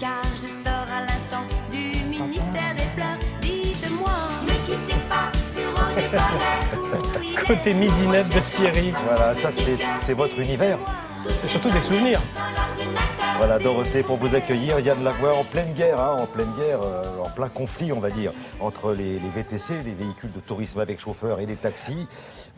car je sors à l'instant du ministère des Pleurs. Dites-moi, ne quittez pas, bureau du bonheur où il est. Côté midinette de Thierry. Voilà, ça c'est votre univers. C'est surtout des souvenirs. Voilà, Dorothée, pour vous accueillir, Yann Lavoie, en pleine guerre, en plein conflit, on va dire, entre les VTC, les véhicules de tourisme avec chauffeur, et les taxis.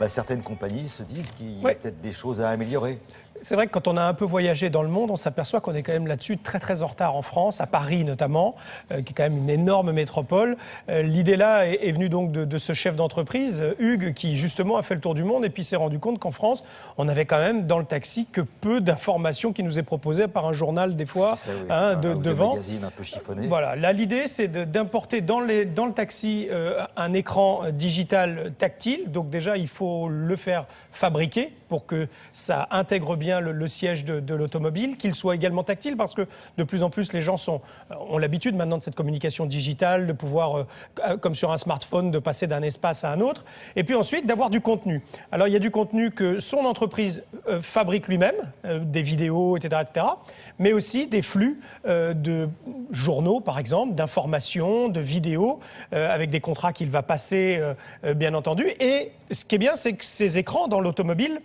Certaines compagnies se disent qu'il y a peut-être des choses à améliorer. C'est vrai que quand on a un peu voyagé dans le monde, on s'aperçoit qu'on est quand même là-dessus très en retard en France, à Paris notamment, qui est quand même une énorme métropole. L'idée là est venue donc de ce chef d'entreprise, Hugues, qui justement a fait le tour du monde et puis s'est rendu compte qu'en France, on avait quand même dans le taxi que peu d'informations qui nous est proposées par un journal des fois devant. Des magazines un peu chiffonnés. Voilà, là l'idée c'est d'importer dans le taxi un écran digital tactile. Donc déjà il faut le faire fabriquer pour que ça intègre bien le siège de l'automobile, qu'il soit également tactile, parce que de plus en plus les gens ont l'habitude maintenant de cette communication digitale, de pouvoir, comme sur un smartphone, de passer d'un espace à un autre, et puis ensuite d'avoir du contenu. Alors il y a du contenu que son entreprise fabrique lui-même, des vidéos, etc., mais aussi des flux de journaux, par exemple, d'informations, de vidéos, avec des contrats qu'il va passer, bien entendu. Et ce qui est bien, c'est que ces écrans dans l'automobile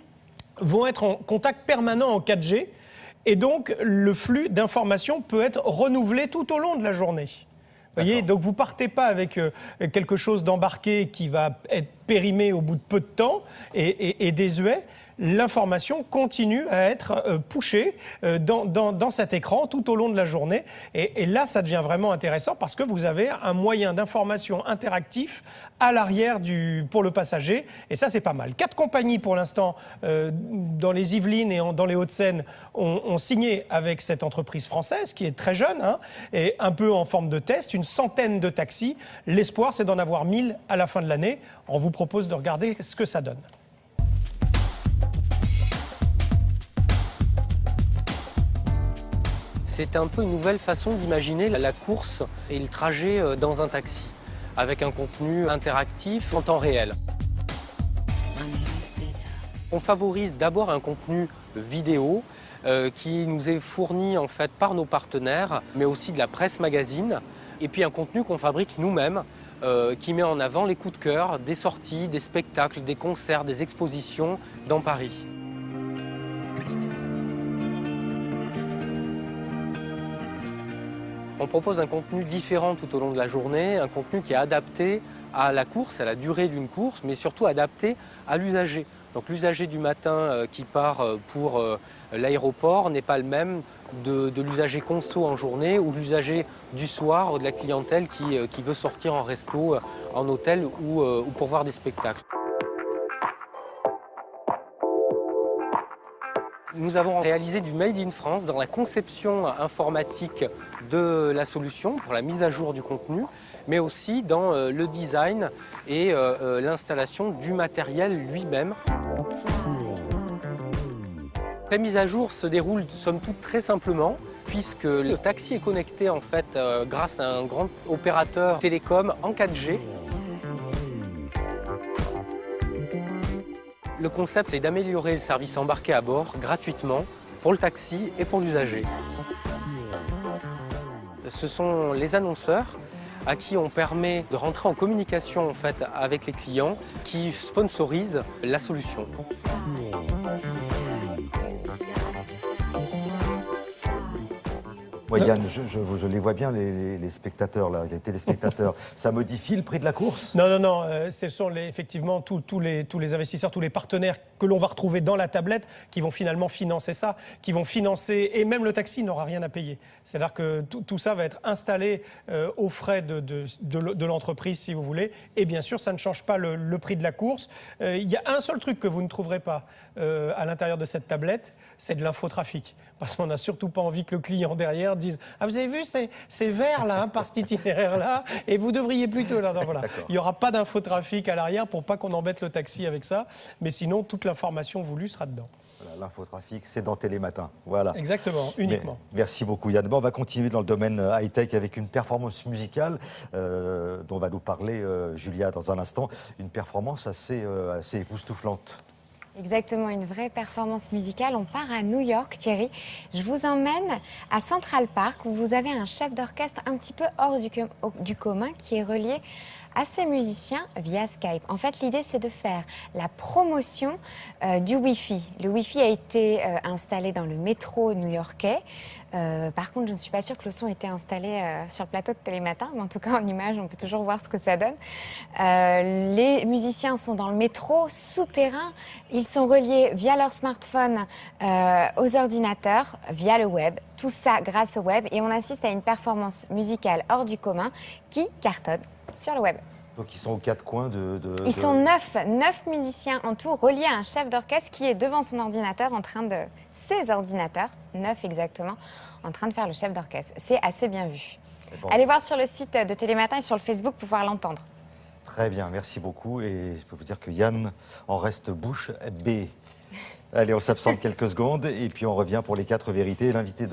vont être en contact permanent en 4G, et donc le flux d'informations peut être renouvelé tout au long de la journée. Vous voyez, donc vous partez pas avec quelque chose d'embarqué qui va être périmé au bout de peu de temps et désuet. L'information continue à être pushée dans cet écran tout au long de la journée. Et là, ça devient vraiment intéressant parce que vous avez un moyen d'information interactif à l'arrière pour le passager. Et ça, c'est pas mal. 4 compagnies, pour l'instant, dans les Yvelines et dans les Hauts-de-Seine, ont signé avec cette entreprise française qui est très jeune, et un peu en forme de test, une centaine de taxis. L'espoir, c'est d'en avoir 1000 à la fin de l'année. On vous propose de regarder ce que ça donne. C'est un peu une nouvelle façon d'imaginer la course et le trajet dans un taxi, avec un contenu interactif en temps réel. On favorise d'abord un contenu vidéo qui nous est fourni en fait par nos partenaires, mais aussi de la presse magazine, et puis un contenu qu'on fabrique nous-mêmes, qui met en avant les coups de cœur des sorties, des spectacles, des concerts, des expositions dans Paris. On propose un contenu différent tout au long de la journée, un contenu qui est adapté à la course, à la durée d'une course, mais surtout adapté à l'usager. Donc l'usager du matin qui part pour l'aéroport n'est pas le même de l'usager conso en journée ou l'usager du soir ou de la clientèle qui veut sortir en resto, en hôtel ou pour voir des spectacles. Nous avons réalisé du Made in France dans la conception informatique de la solution pour la mise à jour du contenu, mais aussi dans le design et l'installation du matériel lui-même. La mise à jour se déroule somme toute très simplement, puisque le taxi est connecté en fait grâce à un grand opérateur télécom en 4G. Le concept, c'est d'améliorer le service embarqué à bord gratuitement pour le taxi et pour l'usager. Ce sont les annonceurs à qui on permet de rentrer en communication en fait, avec les clients qui sponsorisent la solution. Ouais, Yann, je les vois bien, les spectateurs, là, les téléspectateurs. Ça modifie le prix de la course? Non, ce sont effectivement tous les investisseurs, tous les partenaires que l'on va retrouver dans la tablette qui vont finalement financer ça, qui vont financer, et même le taxi n'aura rien à payer. C'est-à-dire que tout ça va être installé aux frais de l'entreprise, si vous voulez. Et bien sûr, ça ne change pas le prix de la course. Il y a un seul truc que vous ne trouverez pas à l'intérieur de cette tablette, c'est de l'infotrafic. Parce qu'on n'a surtout pas envie que le client derrière dise « Ah, vous avez vu, c'est vert là, par cet itinéraire-là, et vous devriez plutôt… » là. Voilà. Il n'y aura pas d'infotrafic à l'arrière pour pas qu'on embête le taxi avec ça. Mais sinon, toute l'information voulue sera dedans. Voilà, l'infotrafic, c'est dans Télématin. Voilà. Exactement, uniquement. Merci beaucoup, Yann. Bon, on va continuer dans le domaine high-tech avec une performance musicale dont va nous parler Julia dans un instant. Une performance assez époustouflante. Exactement, une vraie performance musicale. On part à New York, Thierry. Je vous emmène à Central Park où vous avez un chef d'orchestre un petit peu hors du commun qui est relié à ces musiciens via Skype. En fait, l'idée, c'est de faire la promotion du Wi-Fi. Le Wi-Fi a été installé dans le métro new-yorkais. Par contre, je ne suis pas sûre que le son ait été installé sur le plateau de Télématin, mais en tout cas, en image, on peut toujours voir ce que ça donne. Les musiciens sont dans le métro souterrain. Ils sont reliés via leur smartphone aux ordinateurs, via le web. Tout ça grâce au web. Et on assiste à une performance musicale hors du commun qui cartonne sur le web. Donc ils sont aux quatre coins Ils sont 9 musiciens en tout, reliés à un chef d'orchestre qui est devant son ordinateur en train de... Ses ordinateurs, 9 exactement, en train de faire le chef d'orchestre. C'est assez bien vu. Bon. Allez voir sur le site de Télématin et sur le Facebook pour pouvoir l'entendre. Très bien, merci beaucoup. Et je peux vous dire que Yann en reste bouche bée. Allez, on s'absente quelques secondes et puis on revient pour les 4 vérités. L'invité de